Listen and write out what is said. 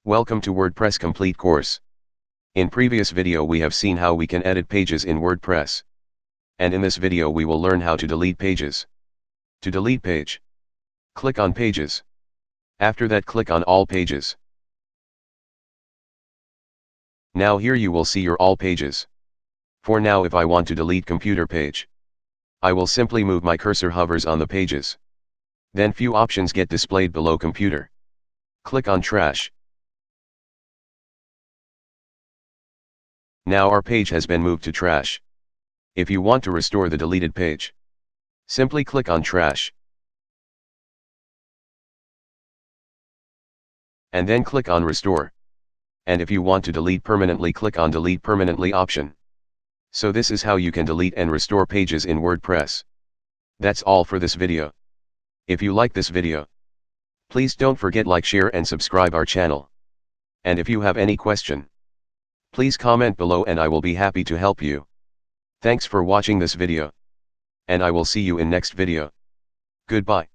Welcome to WordPress Complete course. In previous video we have seen how we can edit pages in WordPress. And in this video we will learn how to delete pages. To delete page, click on Pages. After that click on All Pages. Now here you will see your all pages. For now if I want to delete computer page, I will simply move my cursor hovers on the pages. Then few options get displayed below computer. Click on Trash. Now our page has been moved to trash. If you want to restore the deleted page, simply click on Trash. And then click on Restore. And if you want to delete permanently, click on Delete Permanently option. So this is how you can delete and restore pages in WordPress. That's all for this video. If you like this video, please don't forget like, share and subscribe our channel. And if you have any question, please comment below and I will be happy to help you. Thanks for watching this video. And I will see you in next video. Goodbye.